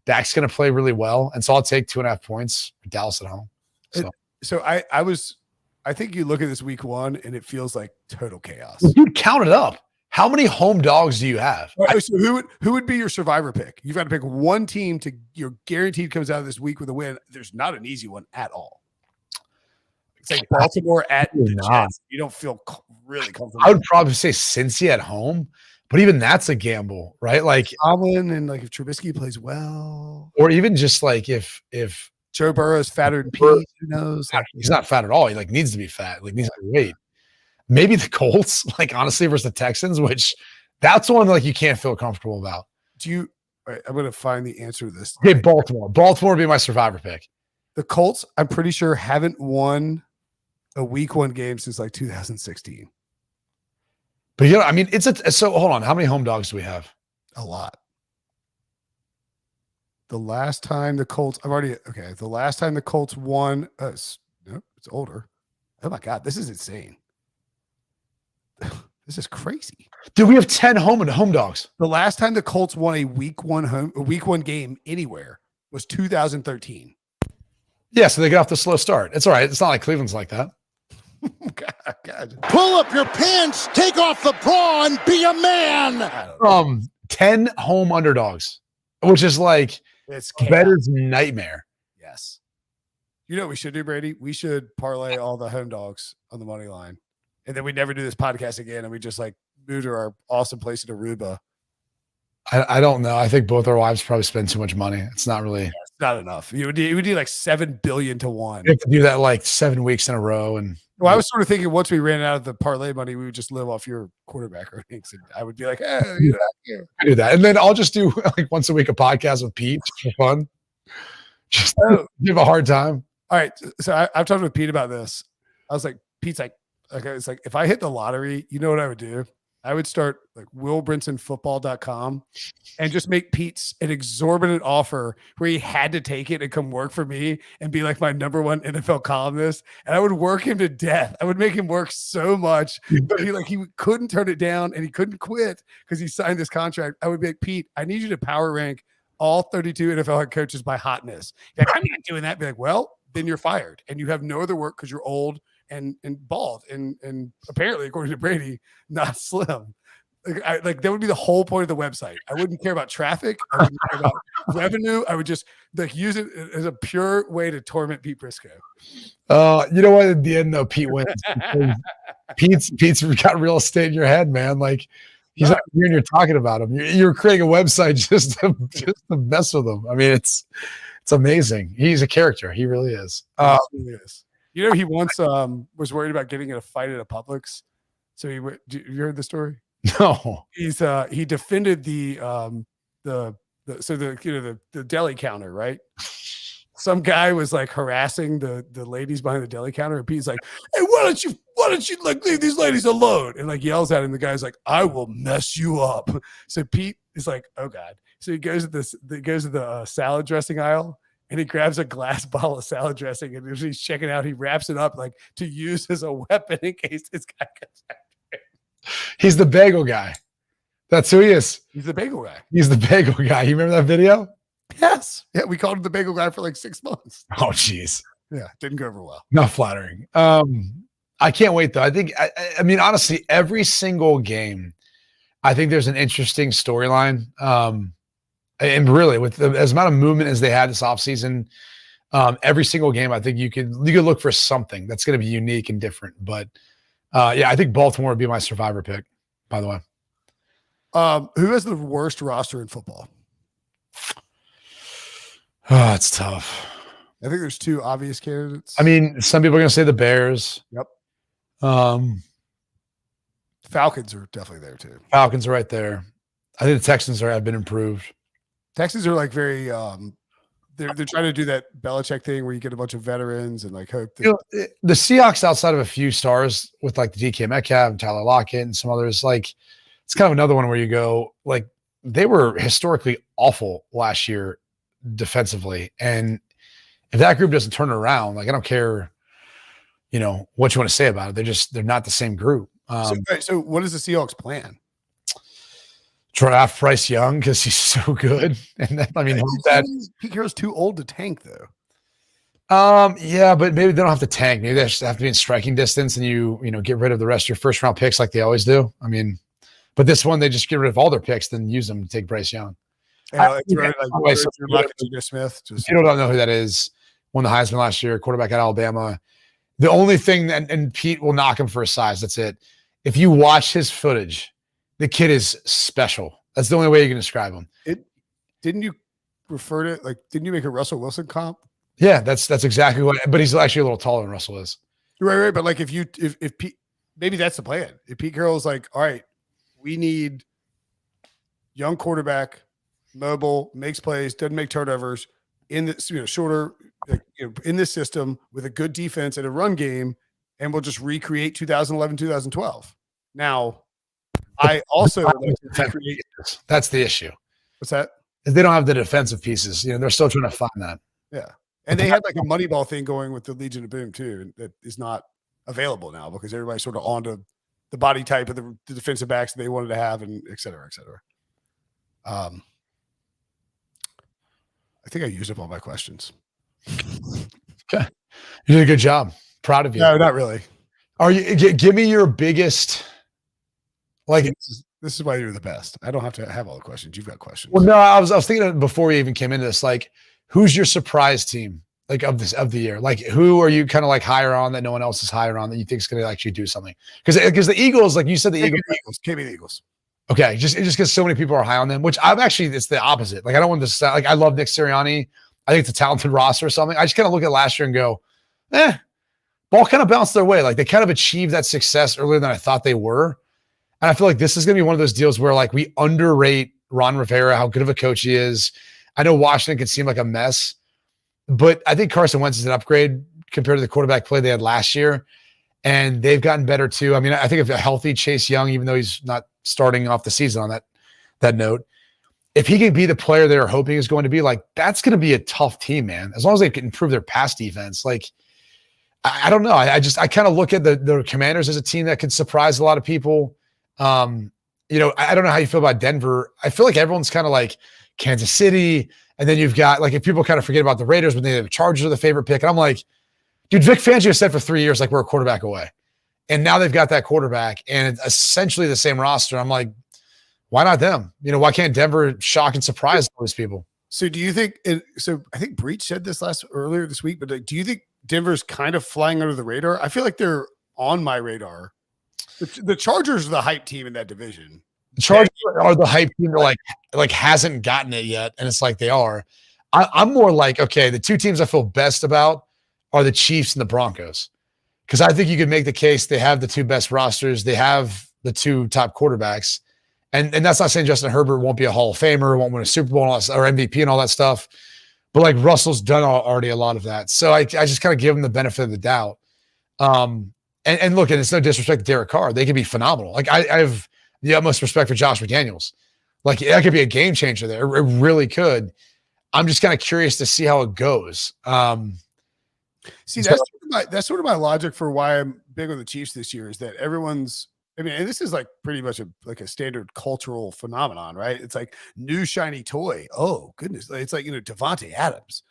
Dak's gonna play really well, and so I'll take 2.5 points for Dallas at home. So I think you look at this week 1 and it feels like total chaos. Well, dude, count it up. How many home dogs do you have? Right, so who would be your survivor pick? You've got to pick one team to you're guaranteed comes out of this week with a win. There's not an easy one at all. It's like Baltimore at the Jets. You don't feel really comfortable. I would probably say Cincy at home, but even that's a gamble, right? Like Tomlin and like if Trubisky plays well, or even just like if Joe Burrow's fatter than Pete, who knows? He's not fat at all. He like needs to be fat. Like needs to be weight. Maybe the Colts, like honestly, versus the Texans, which that's one like you can't feel comfortable about. I'm going to find the answer to this. Okay, Baltimore. Baltimore would be my survivor pick. The Colts, I'm pretty sure, haven't won a week 1 game since like 2016. But I mean, so hold on. How many home dogs do we have? A lot. The last time the Colts, the last time the Colts won, it's older. Oh my God, this is insane. This is crazy. Dude, we have 10 home dogs. The last time the Colts won a week 1 game anywhere was 2013. Yeah, so they get off the slow start. It's all right. It's not like Cleveland's like that. God. Pull up your pants, take off the bra, and be a man. 10 home underdogs, which is like It's A bettor's nightmare. Yes. You know what we should do, Brady? We should parlay all the home dogs on the money line. And then we never do this podcast again. And we just like move to our awesome place in Aruba. I don't know. I think both our wives probably spend too much money. It's not really. It's not enough. You would need like $7 billion to 1. You have to do that like 7 weeks in a row. And well, I was sort of thinking once we ran out of the parlay money, we would just live off your quarterback earnings. And I would be like, I do that. And then I'll just do like once a week a podcast with Pete for fun. Just give a hard time. All right. So I've talked with Pete about this. I was like, Pete's like, okay, it's like, if I hit the lottery, you know what I would do? I would start like willbrinsonfootball.com and just make Pete's an exorbitant offer where he had to take it and come work for me and be like my number one NFL columnist. And I would work him to death. I would make him work so much, but he couldn't turn it down and he couldn't quit because he signed this contract. I would be like, Pete, I need you to power rank all 32 NFL head coaches by hotness. Like, I'm not doing that. Be like, well, then you're fired and you have no other work because you're old and bald and apparently, according to Brady, not slim. Like that would be the whole point of the website. I wouldn't care about traffic. I wouldn't care about revenue. I would just like use it as a pure way to torment Pete Briscoe. You know what? At the end, though, Pete wins. Pete's got real estate in your head, man. Like he's not here and you're talking about him. You're creating a website just to mess with him. I mean, it's amazing. He's a character. He really is. He is. You know, he once was worried about getting in a fight at a Publix. So you heard the story? No. He defended the deli counter, right? Some guy was like harassing the ladies behind the deli counter, and Pete's like, "Hey, why don't you like leave these ladies alone?" And like yells at him. The guy's like, "I will mess you up." So Pete is like, "Oh God!" So he goes to the salad dressing aisle. And he grabs a glass bottle of salad dressing, and as he's checking out, he wraps it up like to use as a weapon in case this guy comes after him. He's the bagel guy. That's who he is. He's the bagel guy. He's the bagel guy. You remember that video? Yes. Yeah, we called him the bagel guy for like 6 months. Oh, jeez. Yeah, didn't go over well. Not flattering. I can't wait, though. I think, I mean, honestly, every single game, I think there's an interesting storyline. And really, with as amount of movement as they had this offseason, every single game, I think you could look for something that's going to be unique and different. But yeah, I think Baltimore would be my survivor pick, by the way. Who has the worst roster in football? Oh, it's tough. I think there's 2 obvious candidates. I mean, some people are going to say the Bears. Yep. Falcons are definitely there too. Falcons are right there. I think the Texans have been improved. Texans are like very they're trying to do that Belichick thing where you get a bunch of veterans and like hope that the Seahawks, outside of a few stars with like the DK Metcalf and Tyler Lockett and some others, like it's kind of another one where you go, like they were historically awful last year defensively. And if that group doesn't turn it around, like I don't care, what you want to say about it. They're not the same group. So what is the Seahawks plan? Draft Bryce Young because he's so good, and then Pete Carroll's too old to tank though. Yeah, but maybe they don't have to tank. Maybe they just have to be in striking distance, and you get rid of the rest of your first round picks like they always do. I mean, but this one they just get rid of all their picks, then use them to take Bryce Young. Smith. People don't know who that is. Won the Heisman last year, quarterback at Alabama. The only thing and Pete will knock him for his size. That's it. If you watch his footage, the kid is special. That's the only way you can describe him. Didn't you didn't you make a Russell Wilson comp? Yeah, that's exactly what. But he's actually a little taller than Russell is. Right. But like if Pete, maybe that's the plan. If Pete Carroll's like, all right, we need young quarterback, mobile, makes plays, doesn't make turnovers in this shorter, in this system with a good defense and a run game, and we'll just recreate 2011, 2012. Now, I also that's the issue. What's that? They don't have the defensive pieces. They're still trying to find that. Yeah. And they had like a Moneyball thing going with the Legion of Boom too, that is not available now because everybody's sort of onto the body type of the defensive backs that they wanted to have, and et cetera, et cetera. I think I used up all my questions. Okay. You did a good job. Proud of you. No, not really. Are you? Give me your biggest. Like This is why you're the best. I don't have to have all the questions. You've got questions. Well, no, I was thinking of before we even came into this, like, who's your surprise team, like of the year? Like, who are you kind of like higher on that no one else is higher on that you think is going to actually do something? Because the Eagles, like you said, the Eagles. Give me the Eagles. Okay, just because so many people are high on them, which I'm actually, it's the opposite. Like, I don't want this to sound like I love Nick Sirianni. I think it's a talented roster or something. I just kind of look at last year and go, ball kind of bounced their way. Like, they kind of achieved that success earlier than I thought they were. And I feel like this is going to be one of those deals where, like, we underrate Ron Rivera, how good of a coach he is. I know Washington can seem like a mess, but I think Carson Wentz is an upgrade compared to the quarterback play they had last year. And they've gotten better too. I mean, I think if a healthy Chase Young, even though he's not starting off the season on that note, if he can be the player they're hoping is going to be, like, that's going to be a tough team, man. As long as they can improve their pass defense. Like, I don't know. I kind of look at the Commanders as a team that could surprise a lot of people. I don't know how you feel about Denver. I feel like everyone's kind of like Kansas City. And then you've got, like, if people kind of forget about the Raiders when the Chargers are the favorite pick. And I'm like, dude, Vic Fangio said for 3 years, like, we're a quarterback away. And now they've got that quarterback and it's essentially the same roster. I'm like, why not them? Why can't Denver shock and surprise all these people? So do you think I think Breach said this earlier this week, but, like, do you think Denver's kind of flying under the radar? I feel like they're on my radar. The Chargers are the hype team in that division. The Chargers are the hype team that like hasn't gotten it yet. And it's like they are. I'm more like, okay, the two teams I feel best about are the Chiefs and the Broncos. Because I think you could make the case they have the two best rosters. They have the two top quarterbacks. And that's not saying Justin Herbert won't be a Hall of Famer, won't win a Super Bowl and all that, or MVP and all that stuff. But, like, Russell's done already a lot of that. So I just kind of give him the benefit of the doubt. And look, and it's no disrespect to Derek Carr. They could be phenomenal. Like, I have the utmost respect for Josh McDaniels. Like, that could be a game changer there. It really could. I'm just kind of curious to see how it goes. See, that's sort of my logic for why I'm big on the Chiefs this year is that everyone's, I mean, and this is like pretty much a standard cultural phenomenon, right? It's like new shiny toy. Oh goodness. It's like, Devontae Adams,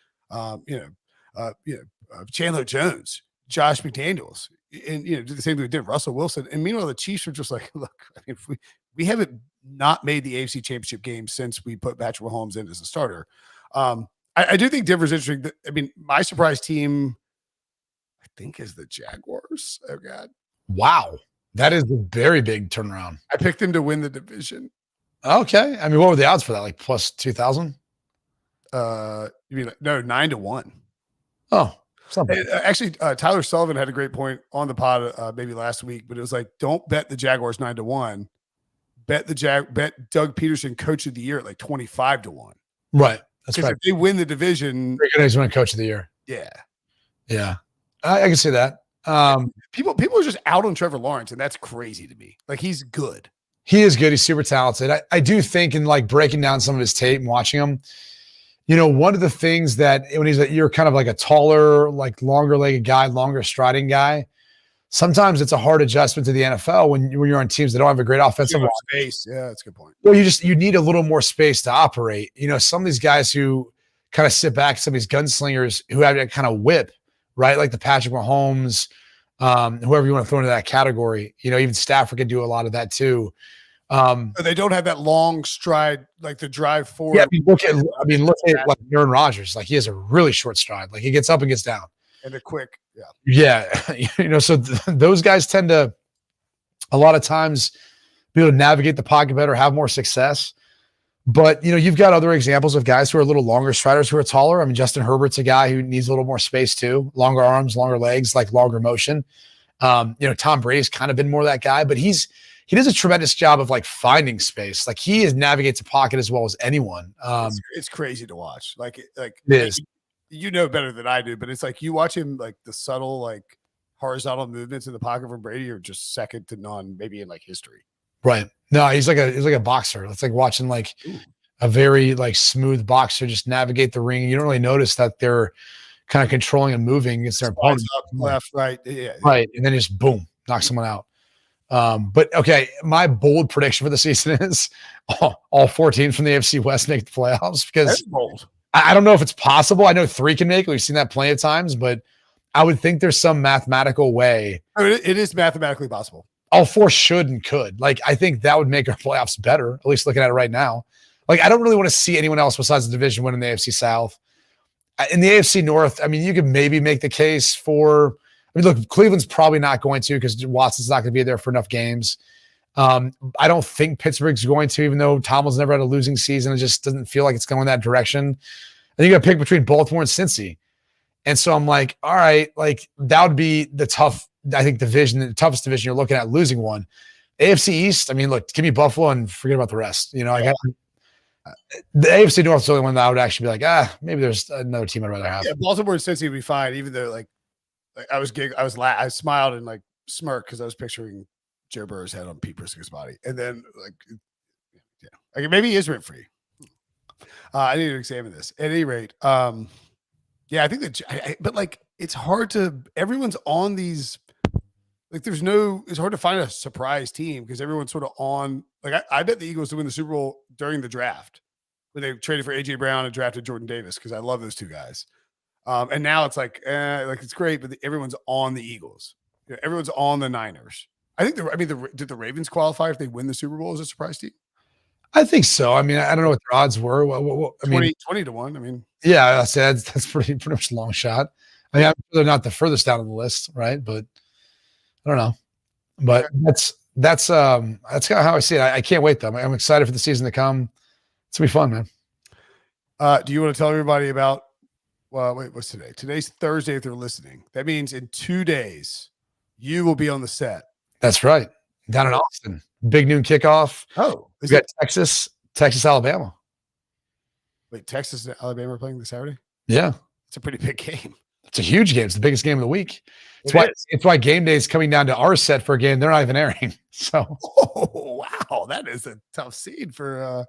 Chandler Jones, Josh McDaniels, and, do the same thing we did, Russell Wilson. And meanwhile, the Chiefs are just like, look, I mean, we haven't not made the AFC Championship game since we put Patrick Mahomes in as a starter. I do think Denver's interesting. I mean, my surprise team, I think, is the Jaguars. Oh God. Wow. That is a very big turnaround. I picked them to win the division. Okay. I mean, what were the odds for that? Like plus 2,000? You mean, no, 9-1. Oh, something. Actually, Tyler Sullivan had a great point on the pod maybe last week, but it was like, don't bet the Jaguars 9-1. Bet Doug Peterson Coach of the Year at like 25-1. Right. That's because right. if they win the division, he's winning Coach of the Year. Yeah. Yeah. I can see that. People are just out on Trevor Lawrence, and that's crazy to me. Like, he's good. He is good. He's super talented. I do think in, like, breaking down some of his tape and watching him, one of the things that when you're kind of like a taller, like longer legged guy, longer striding guy, sometimes it's a hard adjustment to the NFL when you're on teams that don't have a great offensive line. Space. Yeah, that's a good point. Well, you need a little more space to operate. Some of these guys who kind of sit back, some of these gunslingers who have that kind of whip, right? Like the Patrick Mahomes, whoever you want to throw into that category. Even Stafford can do a lot of that too. They don't have that long stride, like the drive forward. Yeah, look at like Aaron Rodgers. Like, he has a really short stride. Like, he gets up and gets down. And they're quick. Yeah. Yeah. So those guys tend to, a lot of times, be able to navigate the pocket better, have more success. But, you've got other examples of guys who are a little longer striders who are taller. I mean, Justin Herbert's a guy who needs a little more space too. Longer arms, longer legs, like longer motion. Tom Brady's kind of been more that guy, but he does a tremendous job of, like, finding space. Like, he navigates a pocket as well as anyone. It's crazy to watch. Like it is. Better than I do, but it's like you watch him, like the subtle, like horizontal movements in the pocket from Brady are just second to none, maybe in like history. Right. No, he's like a boxer. It's like watching like a very like smooth boxer just navigate the ring. You don't really notice that they're kind of controlling and moving against their opponent. Up, left, right. Yeah. Right. And then just boom, knock someone out. But okay, my bold prediction for the season is all 4 teams from the AFC West make the playoffs, because that's bold. I don't know if it's possible. I know 3 can make it. We've seen that plenty of times, but I would think there's some mathematical way. It is mathematically possible. all four should and could. Like, I think that would make our playoffs better, at least looking at it right now. Like, I don't really want to see anyone else besides the division win in the AFC South. In the AFC North, I mean, you could maybe make the case for, I mean, look, Cleveland's probably not going to because Watson's not going to be there for enough games. I don't think Pittsburgh's going to, even though Tomlin's never had a losing season. It just doesn't feel like it's going that direction. I think you got to pick between Baltimore and Cincy. And so I'm like, all right, like that would be the tough, I think, division, the toughest division you're looking at losing one. AFC East, I mean, look, give me Buffalo and forget about the rest. You know, I got the AFC North is the only one that I would actually be like, maybe there's another team I'd rather have. Yeah, Baltimore and Cincy would be fine, even though I smiled and like smirked because I was picturing Joe Burrow's head on Pete Prisco's body, and then like maybe he is rent free. I need to examine this. At any rate, yeah, I think that, but like it's hard to. Everyone's on these. Like it's hard to find a surprise team because everyone's sort of on. Like I bet the Eagles to win the Super Bowl during the draft when they traded for AJ Brown and drafted Jordan Davis because I love those two guys. And now it's like it's great, but everyone's on the Eagles. You know, everyone's on the Niners. I think did the Ravens qualify if they win the Super Bowl as a surprise team? I think so. I mean, I don't know what their odds were. I mean, 20 to 1. I mean, yeah, I said that's pretty much a long shot. I mean, I'm sure they're not the furthest down on the list, right? But I don't know. But that's kind of how I see it. I can't wait though. I'm excited for the season to come. It's gonna be fun, man. Do you want to tell everybody about? Well, wait, what's today? Today's Thursday. If they're listening, that means in 2 days you will be on the set. That's right. Down in Austin, big noon kickoff. Oh, we got Texas, Alabama. Wait, Texas and Alabama are playing this Saturday? Yeah, it's a pretty big game. It's a huge game. It's the biggest game of the week. It's why game day is coming down to our set for a game they're not even airing. So, wow, that is a tough seed for.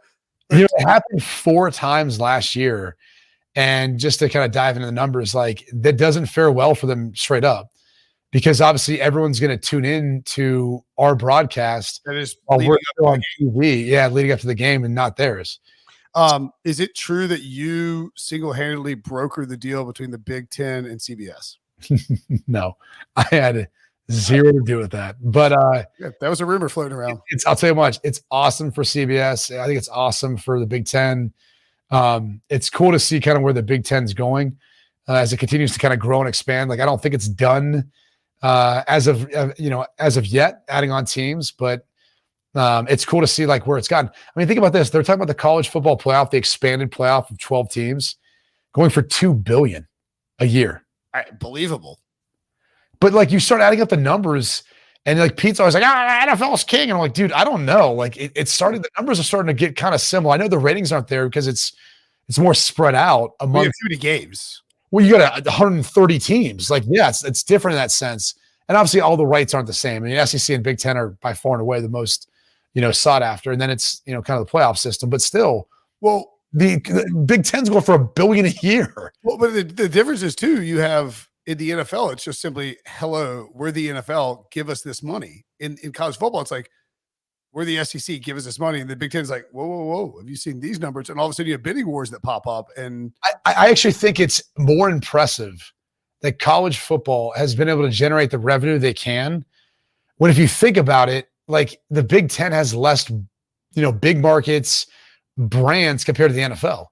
It happened 4 times last year, and just to kind of dive into the numbers, like that doesn't fare well for them straight up, because obviously everyone's going to tune in to our broadcast that is while we're on TV, leading up to the game, and not theirs. Is it true that you single-handedly brokered the deal between the Big Ten and CBS? No, I had zero to do with that. But that was a rumor floating around. I'll tell you much. It's awesome for CBS. I think it's awesome for the Big Ten. It's cool to see kind of where the Big Ten's going as it continues to kind of grow and expand. Like I don't think it's done as of yet, adding on teams, but it's cool to see like where it's gotten. I mean, think about this. They're talking about the college football playoff, the expanded playoff of 12 teams, going for $2 billion a year. Believable. But like you start adding up the numbers, and like Pete's always like, NFL's king. And I'm like, dude, I don't know. Like the numbers are starting to get kind of similar. I know the ratings aren't there because it's more spread out among too many games. Well, you got 130 teams. Like, yeah, it's different in that sense. And obviously all the rights aren't the same. I mean, SEC and Big Ten are by far and away the most, sought after. And then it's, kind of the playoff system, but still, well, the Big Ten's going for $1 billion a year. Well, but the difference is too, you have in the NFL, it's just simply, hello, we're the NFL, give us this money. In college football, it's like, we're the SEC, give us this money. And the Big Ten's like, whoa, have you seen these numbers? And all of a sudden you have bidding wars that pop up. And I actually think it's more impressive that college football has been able to generate the revenue they can. When if you think about it, like the Big Ten has less, big markets, brands compared to the NFL.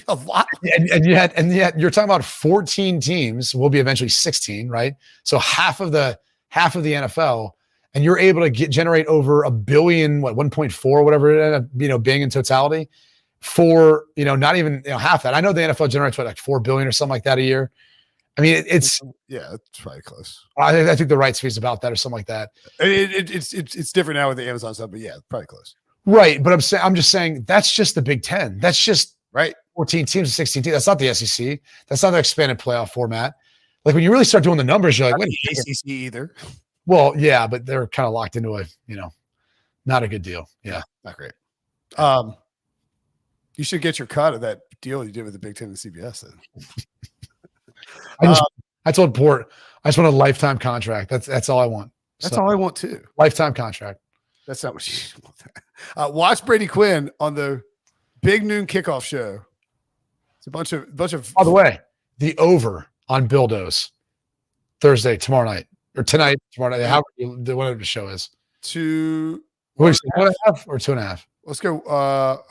A lot. And yet you're talking about 14 teams, will be eventually 16, right? So half of the NFL, and you're able to generate over $1 billion, 1.4, whatever it ended up, being in totality for, not even half that. I know the NFL generates like $4 billion or something like that a year. I mean, it's probably close. I think the rights fees about that or something like that. It's different now with the Amazon stuff, but yeah, probably close. Right, but I'm just saying that's just the Big Ten. That's just right. 14 teams, 16 teams. That's not the SEC. That's not the expanded playoff format. Like when you really start doing the numbers, you're like, wait, the ACC either. Well, yeah, but they're kind of locked into not a good deal. Yeah, not great. You should get your cut of that deal you did with the Big Ten and CBS. Then. I told Port, I just want a lifetime contract. That's all I want. That's all I want too. Lifetime contract. That's not what you want. Watch Brady Quinn on the Big Noon Kickoff Show. It's a bunch of. By the way, the over on Buildos Thursday, tomorrow night, or tonight, tomorrow night, whatever the show is. 2. What is it, 1.5 or 2.5? Let's go.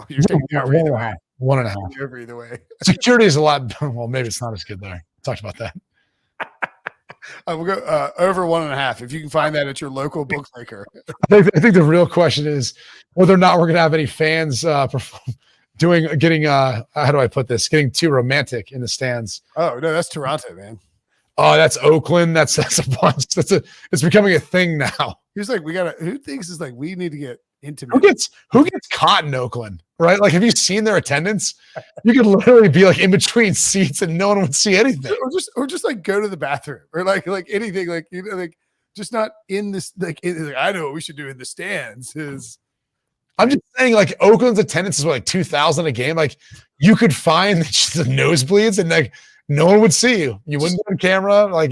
You're taking the over either way. 1.5. The over either way. Security is a lot. Well, maybe it's not as good there. Talked about that. We'll go over 1.5. If you can find that at your local bookmaker. I think the real question is whether or not we're going to have any fans getting how do I put this? Getting too romantic in the stands. Oh no, that's Toronto, man. Oh, that's Oakland. That's a bunch. It's becoming a thing now. He's like, who thinks is like we need to get intimate? Who gets caught in Oakland, right? Like, have you seen their attendance? You could literally be like in between seats and no one would see anything. Or just like go to the bathroom or like anything, like, you know, like just not in this, like I know what we should do in the stands is. I'm just saying, like, Oakland's attendance is what, like 2,000 a game. Like, you could find just the nosebleeds and like no one would see you. You wouldn't be on camera. Like,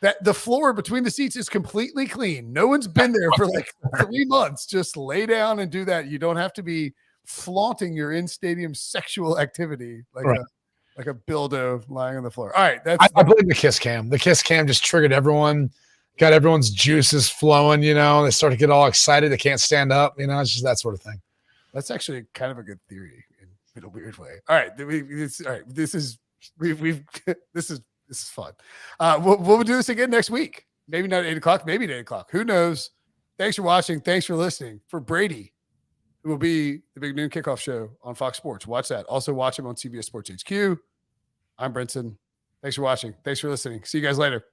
that the floor between the seats is completely clean. No one's been there for like 3 months. Just lay down and do that. You don't have to be flaunting your in-stadium sexual activity like a dildo lying on the floor. All right, I blame the kiss cam. The kiss cam just triggered everyone, got everyone's juices flowing. You know, they start to get all excited. They can't stand up. You know, it's just that sort of thing. That's actually kind of a good theory in a weird way. All right, this is fun. We'll do this again next week. Maybe not 8 o'clock, maybe at 8 o'clock. Who knows? Thanks for watching. Thanks for listening. For Brady, who will be the Big Noon Kickoff Show on Fox Sports. Watch that. Also watch him on CBS Sports HQ. I'm Brinson. Thanks for watching. Thanks for listening. See you guys later.